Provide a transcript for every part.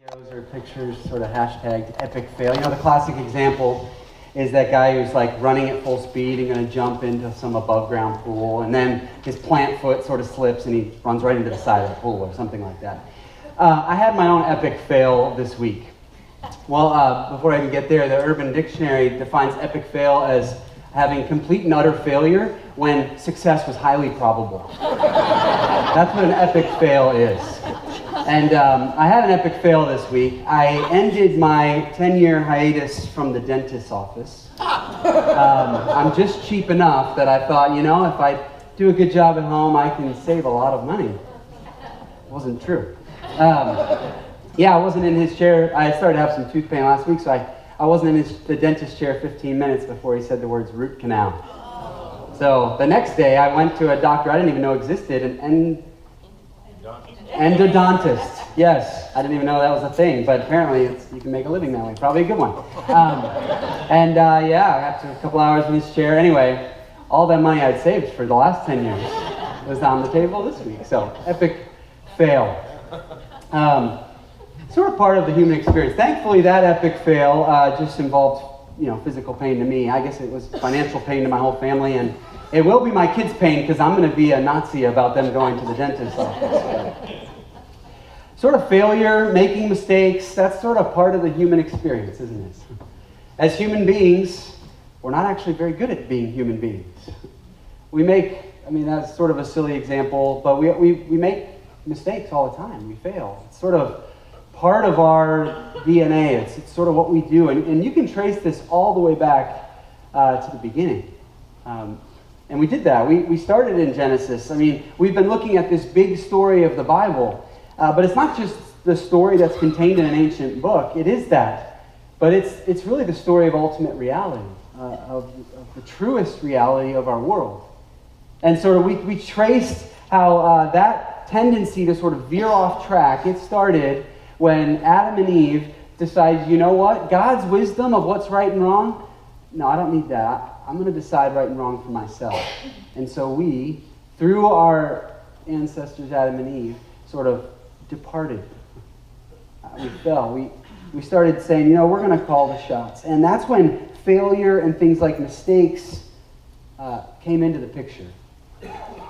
Videos or pictures sort of hashtagged epic fail. You know, the classic example is that guy who's like running at full speed and going to jump into some above ground pool, and then his plant foot sort of slips and he runs right into the side of the pool or something like that. I had my own epic fail this week. Well, before I even get there, the Urban Dictionary defines epic fail as having complete and utter failure when success was highly probable. That's what an epic fail is. And I had an epic fail this week. I ended my 10-year hiatus from the dentist's office. I'm just cheap enough that I thought, you know, if I do a good job at home, I can save a lot of money. It wasn't true. Yeah, I wasn't in his chair. I started to have some tooth pain last week, so I wasn't in the dentist chair 15 minutes before he said the words root canal. So the next day, I went to a doctor I didn't even know existed, an endodontist. Yes, I didn't even know that was a thing, but apparently you can make a living that way. Probably a good one. Yeah, after a couple hours in his chair, anyway, all that money I'd saved for the last 10 years was on the table this week. So, epic fail. Sort of part of the human experience. Thankfully, that epic fail just involved, physical pain to me. I guess it was financial pain to my whole family, and it will be my kids' pain because I'm going to be a Nazi about them going to the dentist's office. Sort of failure, making mistakes, that's sort of part of the human experience, isn't it? As human beings, we're not actually very good at being human beings. That's sort of a silly example, but we make mistakes all the time. We fail. It's sort of part of our DNA. It's sort of what we do. And you can trace this all the way back to the beginning. And we did that. We started in Genesis. We've been looking at this big story of the Bible. But it's not just the story that's contained in an ancient book. It is that. But it's really the story of ultimate reality, of the truest reality of our world. And sort of we traced how that tendency to sort of veer off track, it started when Adam and Eve decided, you know what? God's wisdom of what's right and wrong, no, I don't need that. I'm going to decide right and wrong for myself. And so we, through our ancestors Adam and Eve, sort of departed. We fell. We started saying, we're going to call the shots. And that's when failure and things like mistakes came into the picture.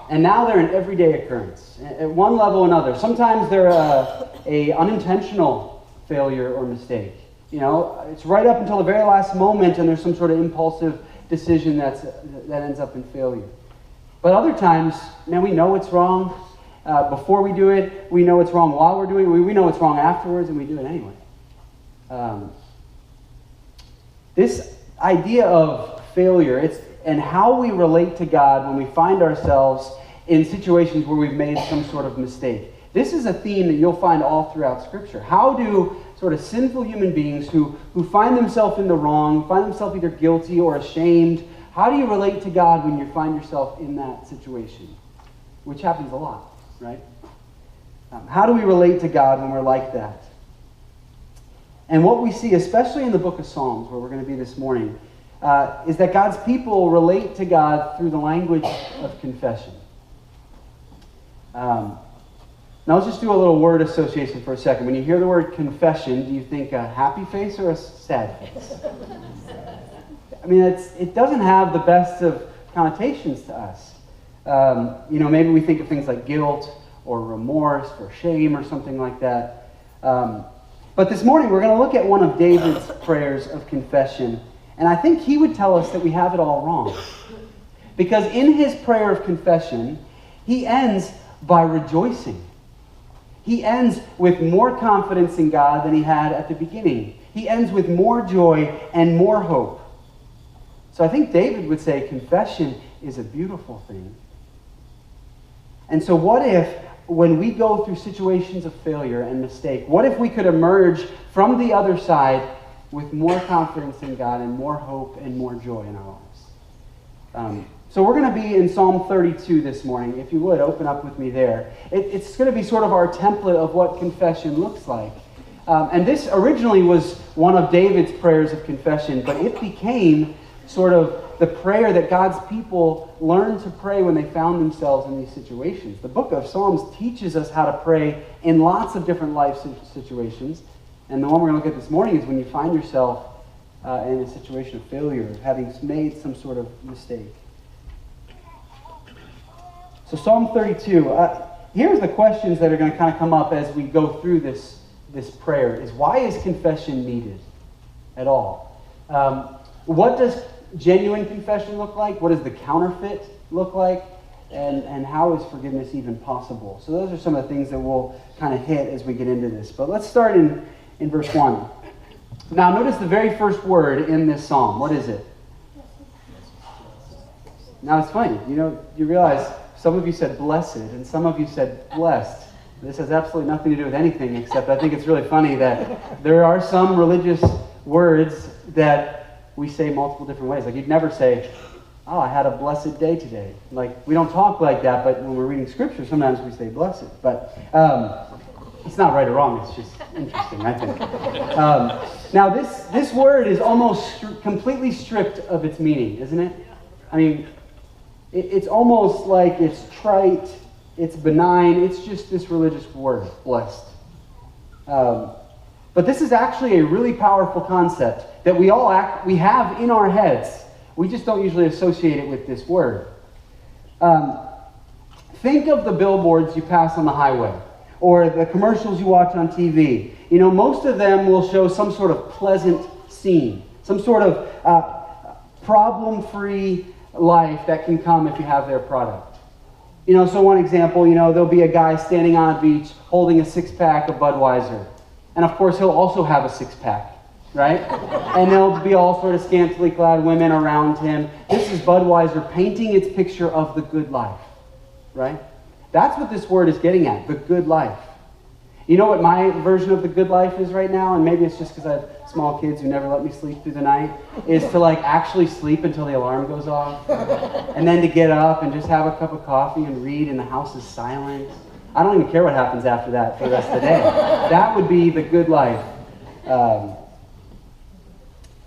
And now they're an everyday occurrence, at one level or another. Sometimes they're a unintentional failure or mistake. It's right up until the very last moment, and there's some sort of impulsive decision that ends up in failure. But other times, we know it's wrong. Before we do it, we know it's wrong while we're doing it. We know it's wrong afterwards, and we do it anyway. This idea of failure, and how we relate to God when we find ourselves in situations where we've made some sort of mistake. This is a theme that you'll find all throughout Scripture. How do sort of sinful human beings who find themselves in the wrong, find themselves either guilty or ashamed, how do you relate to God when you find yourself in that situation? Which happens a lot. Right? How do we relate to God when we're like that? And what we see, especially in the book of Psalms, where we're going to be this morning, is that God's people relate to God through the language of confession. Now let's just do a little word association for a second. When you hear the word confession, do you think a happy face or a sad face? It doesn't have the best of connotations to us. Maybe we think of things like guilt or remorse or shame or something like that. But this morning we're going to look at one of David's prayers of confession. And I think he would tell us that we have it all wrong. Because in his prayer of confession, he ends by rejoicing. He ends with more confidence in God than he had at the beginning. He ends with more joy and more hope. So I think David would say confession is a beautiful thing. And so what if, when we go through situations of failure and mistake, what if we could emerge from the other side with more confidence in God and more hope and more joy in our lives? So we're going to be in Psalm 32 this morning. If you would, open up with me there. It's going to be sort of our template of what confession looks like. And this originally was one of David's prayers of confession, but it became sort of the prayer that God's people learned to pray when they found themselves in these situations. The book of Psalms teaches us how to pray in lots of different life situations. And the one we're going to look at this morning is when you find yourself in a situation of failure, having made some sort of mistake. So Psalm 32, here's the questions that are going to kind of come up as we go through this prayer, is why is confession needed at all? What does genuine confession look like? What does the counterfeit look like? And how is forgiveness even possible? So those are some of the things that we'll kind of hit as we get into this. But let's start in verse 1. Now notice the very first word in this psalm. What is it? Now it's funny. You realize some of you said blessed and some of you said blessed. This has absolutely nothing to do with anything, except I think it's really funny that there are some religious words that we say multiple different ways. Like you'd never say, oh, I had a blessed day today. Like we don't talk like that, but when we're reading scripture, sometimes we say blessed. But it's not right or wrong. It's just interesting, I think. Now this word is almost completely stripped of its meaning, isn't it? I mean, it's almost like it's trite, it's benign, it's just this religious word, blessed. But this is actually a really powerful concept that we have in our heads. We just don't usually associate it with this word. Think of the billboards you pass on the highway or the commercials you watch on TV. Most of them will show some sort of pleasant scene, some sort of problem-free life that can come if you have their product. So one example, there'll be a guy standing on a beach holding a six-pack of Budweiser. And of course, he'll also have a six-pack, right? And there'll be all sort of scantily clad women around him. This is Budweiser painting its picture of the good life, right? That's what this word is getting at, the good life. You know what my version of the good life is right now? And maybe it's just because I have small kids who never let me sleep through the night, is to actually sleep until the alarm goes off. And then to get up and just have a cup of coffee and read and the house is silent. I don't even care what happens after that for the rest of the day. That would be the good life.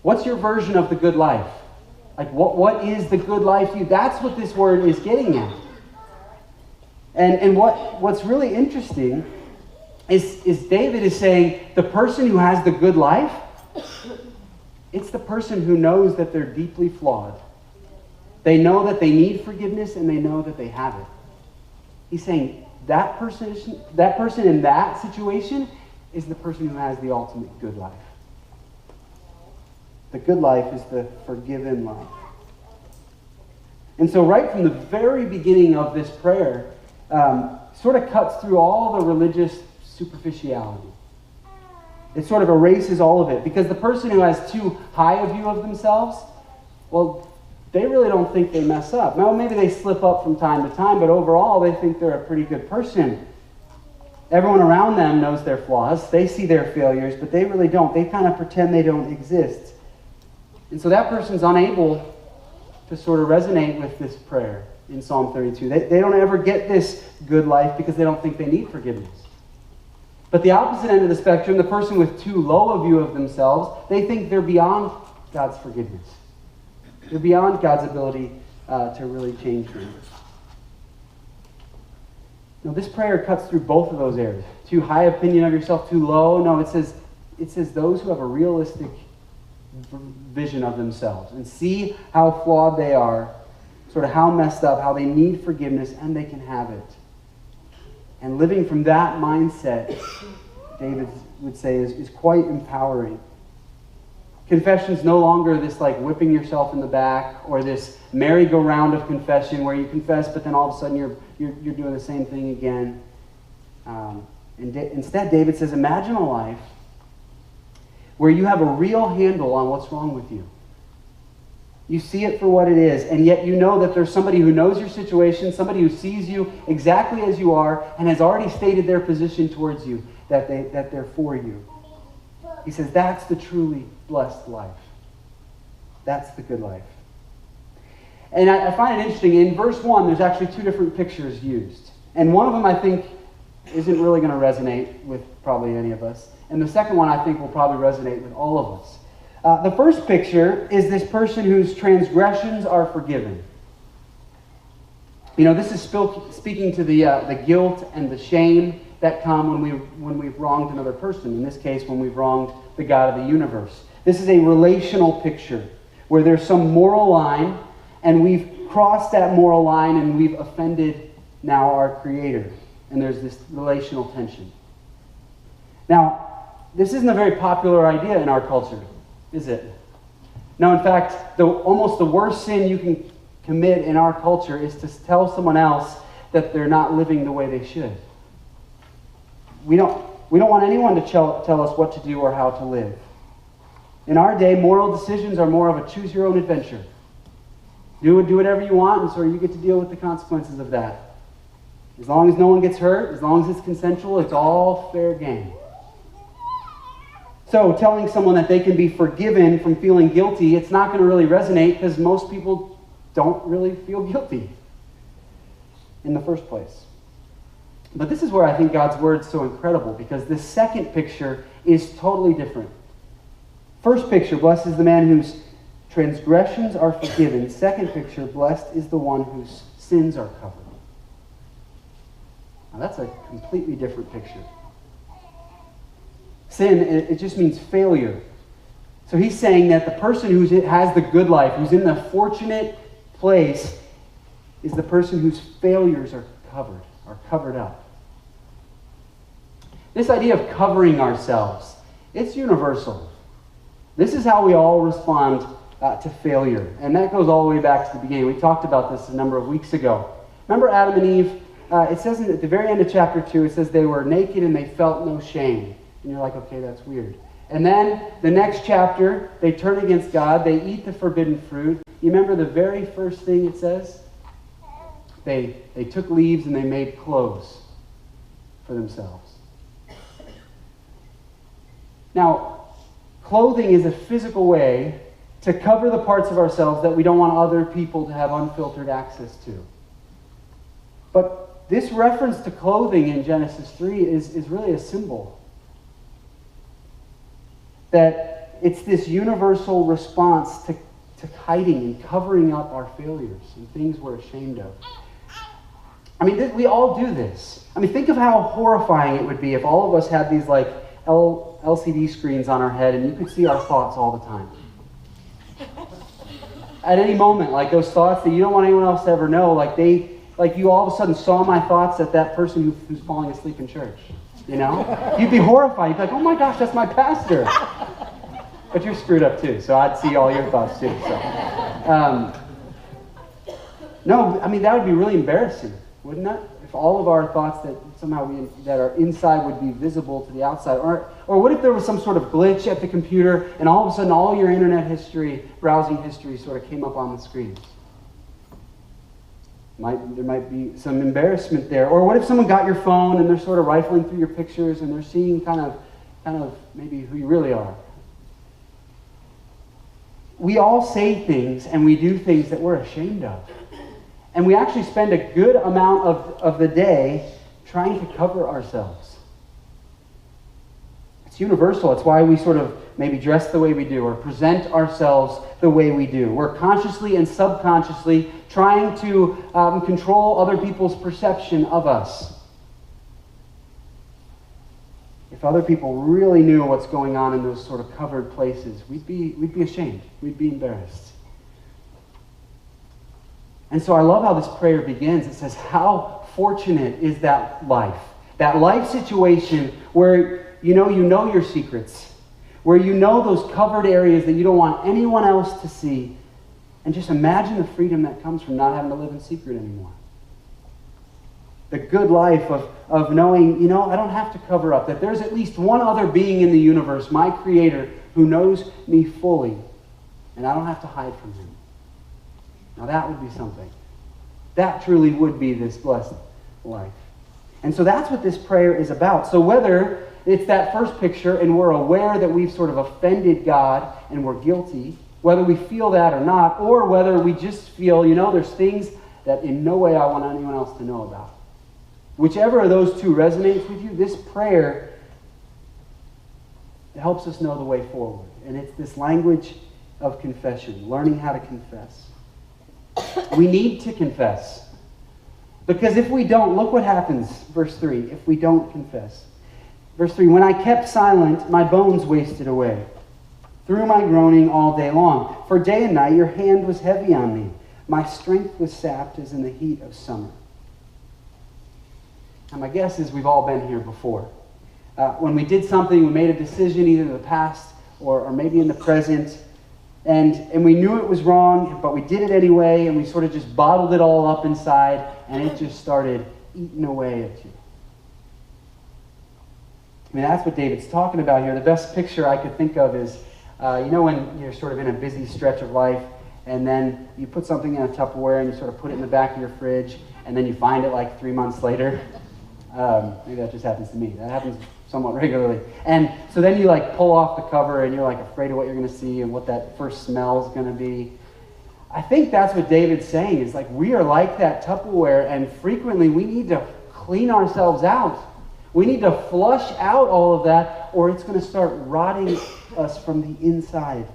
What's your version of the good life? What is the good life to you? That's what this word is getting at. And what's really interesting is David is saying the person who has the good life, it's the person who knows that they're deeply flawed. They know that they need forgiveness and they know that they have it. He's saying that person in that situation is the person who has the ultimate good life. The good life is the forgiven life. And so right from the very beginning of this prayer, sort of cuts through all the religious superficiality. It sort of erases all of it, because the person who has too high a view of themselves, well, they really don't think they mess up. Now, maybe they slip up from time to time, but overall, they think they're a pretty good person. Everyone around them knows their flaws. They see their failures, but they really don't. They kind of pretend they don't exist. And so that person's unable to sort of resonate with this prayer in Psalm 32. They don't ever get this good life because they don't think they need forgiveness. But the opposite end of the spectrum, the person with too low a view of themselves, they think they're beyond God's forgiveness. They're beyond God's ability to really change them. Now, this prayer cuts through both of those areas. Too high opinion of yourself, too low. No, it says those who have a realistic vision of themselves and see how flawed they are, sort of how messed up, how they need forgiveness, and they can have it. And living from that mindset, David would say, is quite empowering. Confession is no longer this whipping yourself in the back or this merry-go-round of confession where you confess, but then all of a sudden you're doing the same thing again. Instead, David says, imagine a life where you have a real handle on what's wrong with you. You see it for what it is, and yet you know that there's somebody who knows your situation, somebody who sees you exactly as you are, and has already stated their position towards you, that they're for you. He says that's the truly blessed life. That's the good life. And I find it interesting, in verse 1, there's actually two different pictures used. And one of them, I think, isn't really going to resonate with probably any of us. And the second one, I think, will probably resonate with all of us. The first picture is this person whose transgressions are forgiven. This is speaking to the guilt and the shame that come when we've wronged another person. In this case, when we've wronged the God of the universe. This is a relational picture where there's some moral line, and we've crossed that moral line and we've offended now our Creator. And there's this relational tension. Now, this isn't a very popular idea in our culture, is it? No, in fact, almost the worst sin you can commit in our culture is to tell someone else that they're not living the way they should. We don't want anyone to tell us what to do or how to live. In our day, moral decisions are more of a choose-your-own adventure. Do whatever you want, and so you get to deal with the consequences of that. As long as no one gets hurt, as long as it's consensual, it's all fair game. So telling someone that they can be forgiven from feeling guilty, it's not going to really resonate because most people don't really feel guilty in the first place. But this is where I think God's word is so incredible, because this second picture is totally different. First picture, blessed is the man whose transgressions are forgiven. Second picture, blessed is the one whose sins are covered. Now that's a completely different picture. Sin, it just means failure. So he's saying that the person who has the good life, who's in the fortunate place, is the person whose failures are covered up. This idea of covering ourselves, it's universal. This is how we all respond to failure. And that goes all the way back to the beginning. We talked about this a number of weeks ago. Remember Adam and Eve? It says at the very end of chapter 2, it says they were naked and they felt no shame. And you're like, okay, that's weird. And then the next chapter, they turn against God. They eat the forbidden fruit. You remember the very first thing it says? They took leaves and they made clothes for themselves. Now, clothing is a physical way to cover the parts of ourselves that we don't want other people to have unfiltered access to. But this reference to clothing in Genesis 3 is really a symbol. That it's this universal response to hiding and covering up our failures and things we're ashamed of. I mean, we all do this. I mean, think of how horrifying it would be if all of us had these like LCD screens on our head and you could see our thoughts all the time. At any moment, like those thoughts that you don't want anyone else to ever know, like you all of a sudden saw my thoughts at that person who's falling asleep in church. You know? You'd be horrified. You'd be like, oh my gosh, that's my pastor. But you're screwed up too, so I'd see all your thoughts too. So, no, I mean, that would be really embarrassing, wouldn't it? If all of our thoughts that somehow that are inside would be visible to the outside. Or what if there was some sort of glitch at the computer and all of a sudden all your internet history, browsing history sort of came up on the screen? There might be some embarrassment there. Or what if someone got your phone and they're sort of rifling through your pictures and they're seeing kind of maybe who you really are? We all say things and we do things that we're ashamed of. And we actually spend a good amount of the day trying to cover ourselves. It's universal. It's why we sort of maybe dress the way we do or present ourselves the way we do. We're consciously and subconsciously trying to control other people's perception of us. If other people really knew what's going on in those sort of covered places, we'd be ashamed. We'd be embarrassed. And so I love how this prayer begins. It says, how fortunate is that life situation where you know your secrets, where you know those covered areas that you don't want anyone else to see. And just imagine the freedom that comes from not having to live in secret anymore. The good life of knowing, I don't have to cover up, that there's at least one other being in the universe, my Creator, who knows me fully, and I don't have to hide from Him. Now that would be something. That truly would be this blessed life. And so that's what this prayer is about. So whether it's that first picture and we're aware that we've sort of offended God and we're guilty, whether we feel that or not, or whether we just feel, there's things that in no way I want anyone else to know about. Whichever of those two resonates with you, this prayer helps us know the way forward. And it's this language of confession, learning how to confess. We need to confess. Because if we don't, look what happens, verse 3, if we don't confess. Verse 3, when I kept silent, my bones wasted away through my groaning all day long. For day and night your hand was heavy on me. My strength was sapped as in the heat of summer. And my guess is we've all been here before. When we did something, we made a decision either in the past or maybe in the present, and we knew it was wrong, but we did it anyway, and we sort of just bottled it all up inside, and it just started eating away at you. I mean, that's what David's talking about here. The best picture I could think of is, when you're sort of in a busy stretch of life, and then you put something in a Tupperware, and you sort of put it in the back of your fridge, and then you find it like 3 months later. Maybe that just happens to me. That happens somewhat regularly. And so then you like pull off the cover, and you're like afraid of what you're going to see and what that first smell is going to be. I think that's what David's saying, is like we are like that Tupperware, and frequently we need to clean ourselves out. We need to flush out all of that, or it's going to start rotting us from the inside.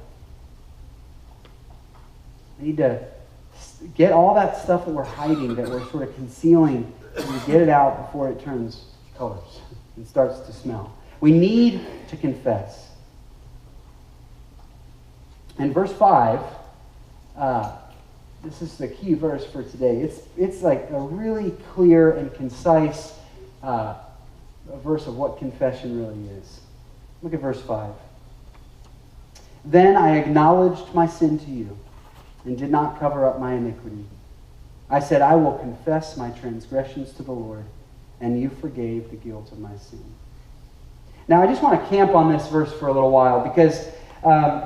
We need to get all that stuff that we're hiding, that we're sort of concealing, and get it out before it turns colors and starts to smell. We need to confess. And verse 5, this is the key verse for today. It's like a really clear and concise a verse of what confession really is. Look at verse 5. Then I acknowledged my sin to you and did not cover up my iniquity. I said, I will confess my transgressions to the Lord, and you forgave the guilt of my sin. Now, I just want to camp on this verse for a little while, because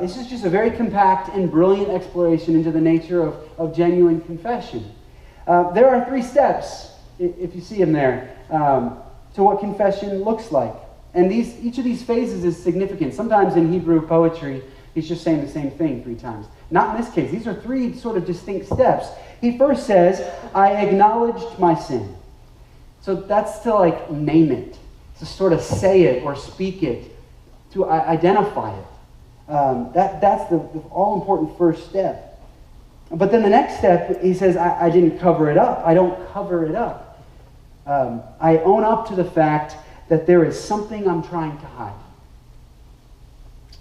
this is just a very compact and brilliant exploration into the nature of genuine confession. There are 3 steps, if you see them there, to what confession looks like. And each of these phases is significant. Sometimes in Hebrew poetry, he's just saying the same thing 3 times. Not in this case. These are 3 sort of distinct steps. He first says, I acknowledged my sin. So that's to like name it, to sort of say it or speak it, to identify it. That's the all-important first step. But then the next step, he says, I didn't cover it up. I don't cover it up. I own up to the fact that there is something I'm trying to hide.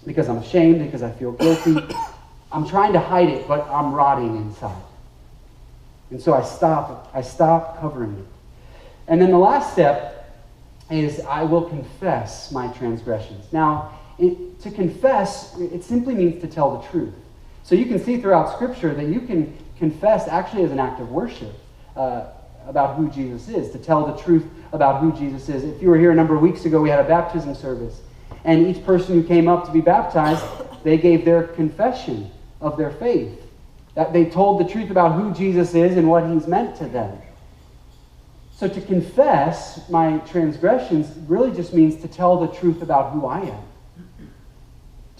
Because I'm ashamed, because I feel guilty. I'm trying to hide it, but I'm rotting inside. And so I stop covering it. And then the last step is I will confess my transgressions. Now, to confess, it simply means to tell the truth. So you can see throughout Scripture that you can confess actually as an act of worship about who Jesus is, to tell the truth about who Jesus is. If you were here a number of weeks ago, we had a baptism service. And each person who came up to be baptized, they gave their confession of their faith. That they told the truth about who Jesus is and what he's meant to them. So to confess my transgressions really just means to tell the truth about who I am.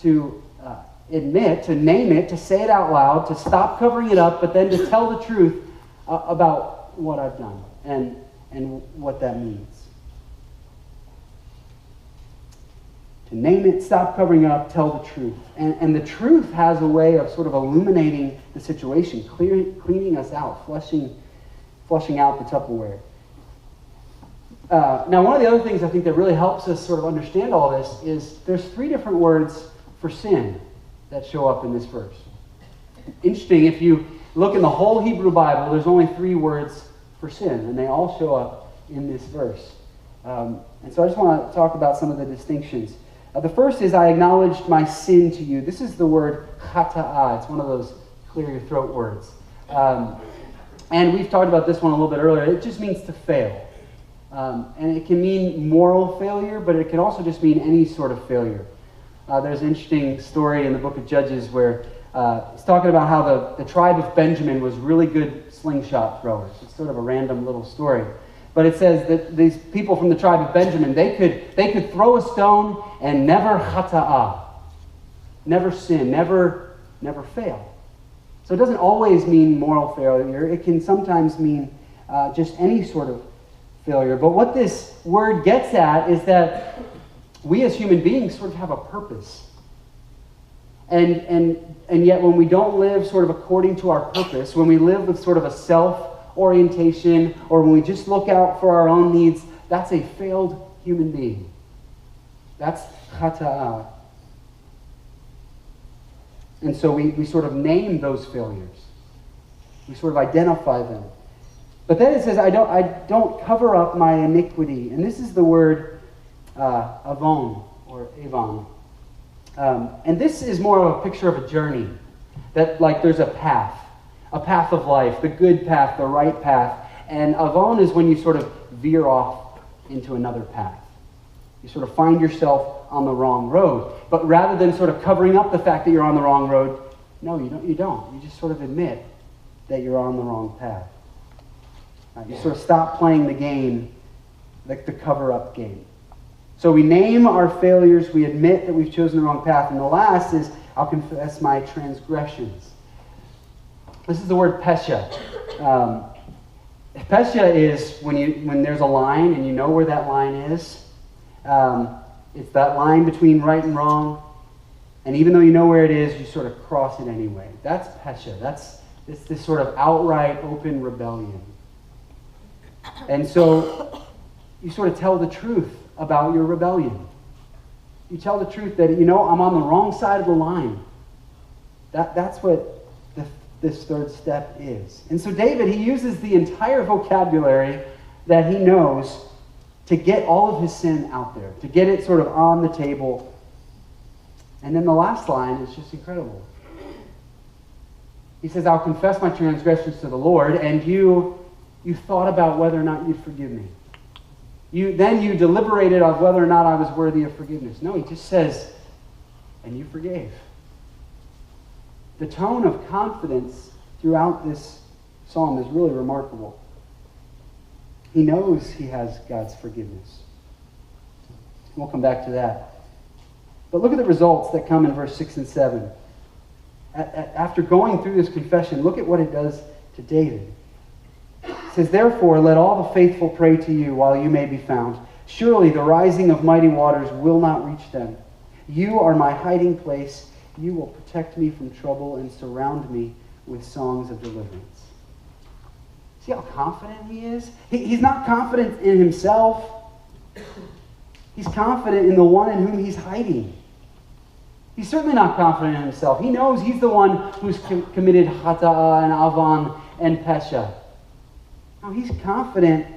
To admit, to name it, to say it out loud, to stop covering it up, but then to tell the truth about what I've done and what that means. To name it, stop covering up, tell the truth. And the truth has a way of sort of illuminating the situation, cleaning us out, flushing out the Tupperware. Now, one of the other things I think that really helps us sort of understand all this is there's 3 different words for sin that show up in this verse. Interesting, if you look in the whole Hebrew Bible, there's only 3 words for sin, and they all show up in this verse. And so I just want to talk about some of the distinctions. The first is, I acknowledged my sin to you. This is the word chata'ah. It's one of those clear your throat words. And we've talked about this one a little bit earlier. It just means to fail. And it can mean moral failure, but it can also just mean any sort of failure. There's an interesting story in the book of Judges where it's talking about how the tribe of Benjamin was really good slingshot throwers. It's sort of a random little story. But it says that these people from the tribe of Benjamin, they could throw a stone and never chata'ah, never sin, never fail. So it doesn't always mean moral failure. It can sometimes mean just any sort of failure. But what this word gets at is that we as human beings sort of have a purpose. And yet when we don't live sort of according to our purpose, when we live with sort of a orientation, or when we just look out for our own needs, that's a failed human being. That's chata'ah. And so we sort of name those failures. We sort of identify them. But then it says, I don't cover up my iniquity. And this is the word avon, or avon. And this is more of a picture of a journey. That like there's a path of life, the good path, the right path. And avon is when you sort of veer off into another path. You sort of find yourself on the wrong road. But rather than sort of covering up the fact that you're on the wrong road, no, you don't. You just sort of admit that you're on the wrong path. You sort of stop playing the game, like the cover-up game. So we name our failures, we admit that we've chosen the wrong path, and the last is, I'll confess my transgressions. This is the word pesha. Pesha is when there's a line and you know where that line is. It's that line between right and wrong, and even though you know where it is, you sort of cross it anyway. That's pesha. It's this sort of outright, open rebellion. And so you sort of tell the truth about your rebellion. You tell the truth that, I'm on the wrong side of the line. That's what this third step is. And so David, he uses the entire vocabulary that he knows to get all of his sin out there, to get it sort of on the table. And then the last line is just incredible. He says, I'll confess my transgressions to the Lord, and you thought about whether or not you'd forgive me. Then you deliberated on whether or not I was worthy of forgiveness. No, he just says, and you forgave. The tone of confidence throughout this psalm is really remarkable. He knows he has God's forgiveness. We'll come back to that. But look at the results that come in verse 6 and 7. After going through this confession, look at what it does to David. It says, therefore, let all the faithful pray to you while you may be found. Surely the rising of mighty waters will not reach them. You are my hiding place. You will protect me from trouble and surround me with songs of deliverance. See how confident he is? He's not confident in himself. He's confident in the one in whom he's hiding. He's certainly not confident in himself. He knows he's the one who's committed chata'ah and avon and pesha. No, he's confident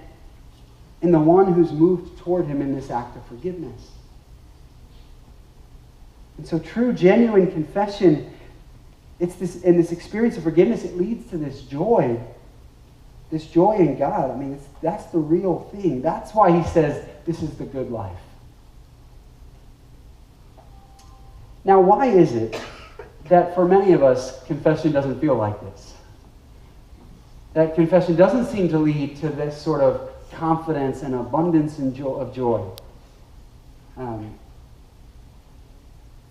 in the one who's moved toward him in this act of forgiveness. And so true, genuine confession, in this experience of forgiveness, it leads to this joy in God. I mean, that's the real thing. That's why he says this is the good life. Now, why is it that for many of us, confession doesn't feel like this? That confession doesn't seem to lead to this sort of confidence and abundance of joy.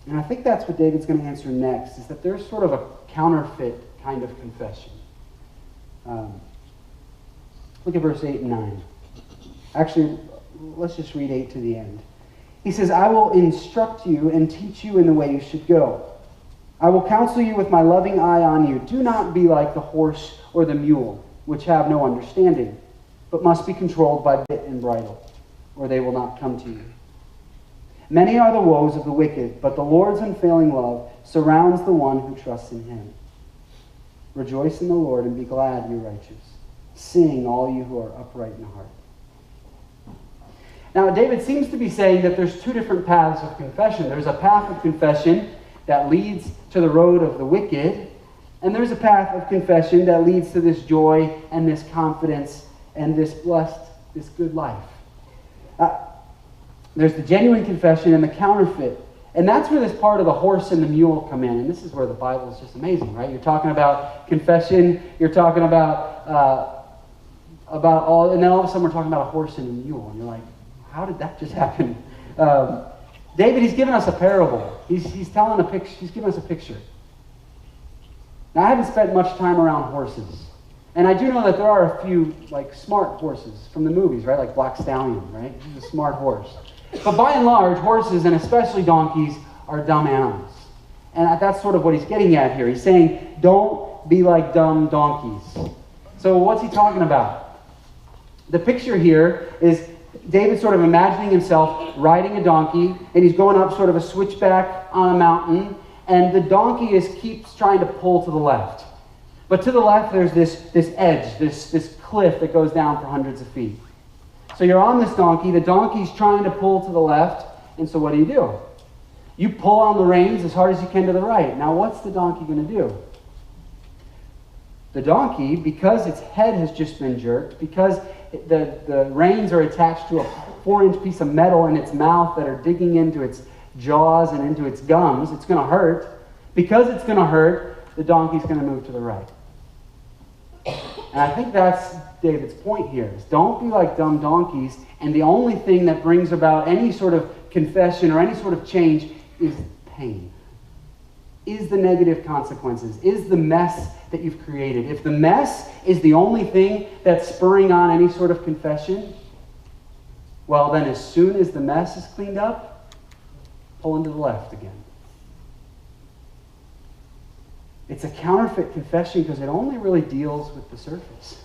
And I think that's what David's going to answer next, is that there's sort of a counterfeit kind of confession. Look at verse 8 and 9. Actually, let's just read 8 to the end. He says, I will instruct you and teach you in the way you should go. I will counsel you with my loving eye on you. Do not be like the horse or the mule, which have no understanding, but must be controlled by bit and bridle, or they will not come to you. Many are the woes of the wicked, but the Lord's unfailing love surrounds the one who trusts in him. Rejoice in the Lord and be glad, you righteous. Sing, all you who are upright in heart. Now, David seems to be saying that there's two different paths of confession. There's a path of confession that leads to the road of the wicked, and there's a path of confession that leads to this joy and this confidence and this good life. There's the genuine confession and the counterfeit. And that's where this part of the horse and the mule come in. And this is where the Bible is just amazing, right? You're talking about confession. You're talking about all, and then all of a sudden we're talking about a horse and a mule. And you're like, how did that just happen? David, he's given us a parable. He's telling a picture. He's giving us a picture. Now, I haven't spent much time around horses. And I do know that there are a few, smart horses from the movies, right? Like Black Stallion, right? He's a smart horse. But by and large, horses, and especially donkeys, are dumb animals. And that's sort of what he's getting at here. He's saying, don't be like dumb donkeys. So what's he talking about? The picture here is David sort of imagining himself riding a donkey, and he's going up sort of a switchback on a mountain, and the donkey keeps trying to pull to the left. But to the left, there's this edge, this cliff that goes down for hundreds of feet. So you're on this donkey, the donkey's trying to pull to the left, and so what do? You pull on the reins as hard as you can to the right. Now what's the donkey going to do? The donkey, because its head has just been jerked, because the reins are attached to a 4-inch piece of metal in its mouth that are digging into its jaws and into its gums, it's going to hurt. Because it's going to hurt, the donkey's going to move to the right. And I think that's David's point here, is don't be like dumb donkeys, and the only thing that brings about any sort of confession or any sort of change is pain. Is the negative consequences, is the mess that you've created. If the mess is the only thing that's spurring on any sort of confession, well then as soon as the mess is cleaned up, pull into the left again. It's a counterfeit confession because it only really deals with the surface.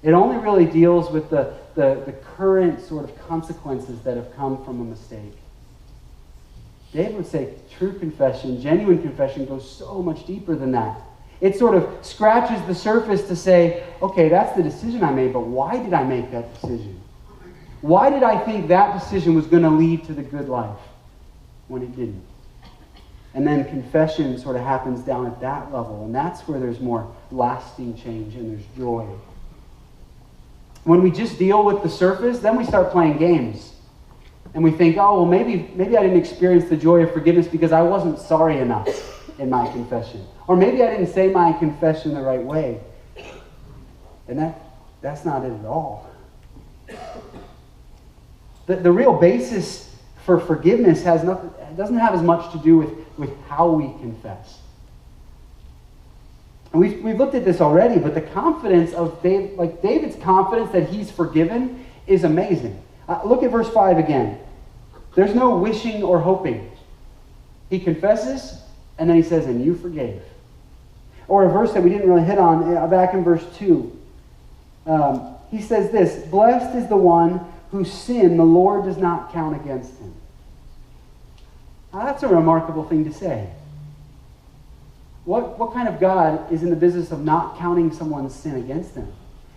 It only really deals with the current sort of consequences that have come from a mistake. David would say true confession, genuine confession, goes so much deeper than that. It sort of scratches the surface to say, okay, that's the decision I made, but why did I make that decision? Why did I think that decision was going to lead to the good life when it didn't? And then confession sort of happens down at that level, and that's where there's more lasting change and there's joy. When we just deal with the surface, then we start playing games. And we think, oh, well, maybe I didn't experience the joy of forgiveness because I wasn't sorry enough in my confession. Or maybe I didn't say my confession the right way. And that's not it at all. The real basis for forgiveness doesn't have as much to do with how we confess. And we've looked at this already, but the confidence of David's confidence that he's forgiven is amazing. Look at verse 5 again. There's no wishing or hoping. He confesses, and then he says, and you forgave. Or a verse that we didn't really hit on, back in verse 2. He says this, blessed is the one whose sin the Lord does not count against him. Now, that's a remarkable thing to say. What kind of God is in the business of not counting someone's sin against them?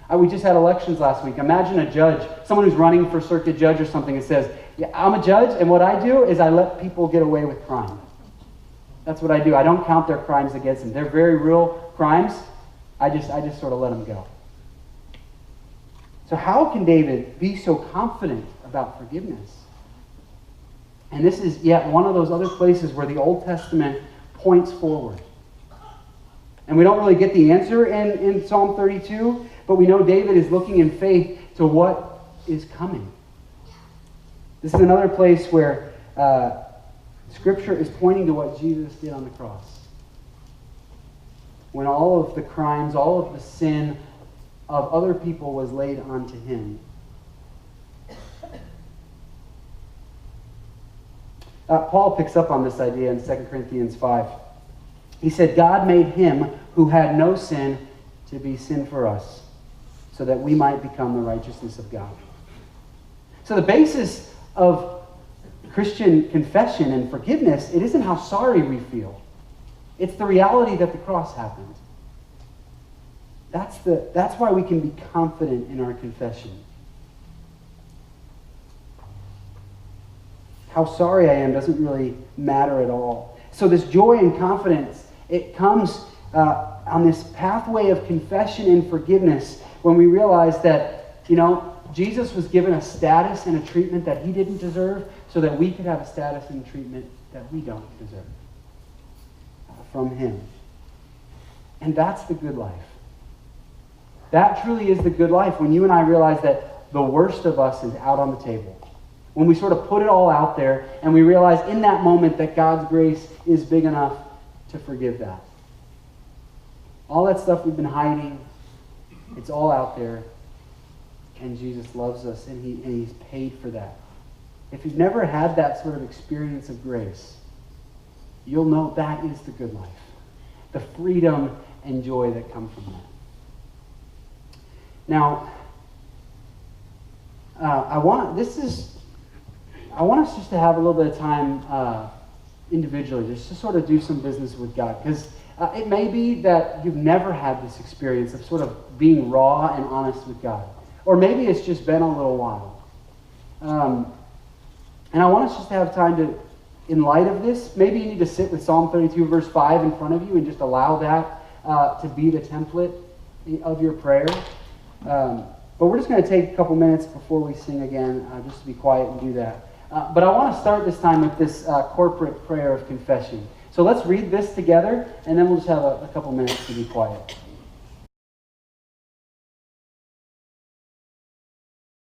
We just had elections last week. Imagine a judge, someone who's running for circuit judge or something, and says, yeah, I'm a judge, and what I do is I let people get away with crime. That's what I do. I don't count their crimes against them. They're very real crimes. I just sort of let them go. So how can David be so confident about forgiveness? And this is yet one of those other places where the Old Testament points forward. And we don't really get the answer in Psalm 32, but we know David is looking in faith to what is coming. This is another place where Scripture is pointing to what Jesus did on the cross. When all of the crimes, all of the sin of other people was laid onto him. Paul picks up on this idea in 2 Corinthians 5. He said, God made him who had no sin to be sin for us, so that we might become the righteousness of God. So the basis of Christian confession and forgiveness, it isn't how sorry we feel. It's the reality that the cross happened. That's why we can be confident in our confession. How sorry I am doesn't really matter at all. So this joy and confidence, it comes on this pathway of confession and forgiveness when we realize that, Jesus was given a status and a treatment that he didn't deserve so that we could have a status and treatment that we don't deserve from him. And that's the good life. That truly is the good life when you and I realize that the worst of us is out on the table. When we sort of put it all out there and we realize in that moment that God's grace is big enough to forgive that. All that stuff we've been hiding, it's all out there. And Jesus loves us and he's paid for that. If you've never had that sort of experience of grace, you'll know that is the good life. The freedom and joy that come from that. Now, I want us just to have a little bit of time individually, just to sort of do some business with God, because it may be that you've never had this experience of sort of being raw and honest with God, or maybe it's just been a little while. And I want us just to have time to, in light of this, maybe you need to sit with Psalm 32 verse 5 in front of you and just allow that to be the template of your prayer. But we're just going to take a couple minutes before we sing again, just to be quiet and do that. But I want to start this time with this corporate prayer of confession. So let's read this together, and then we'll just have a couple minutes to be quiet.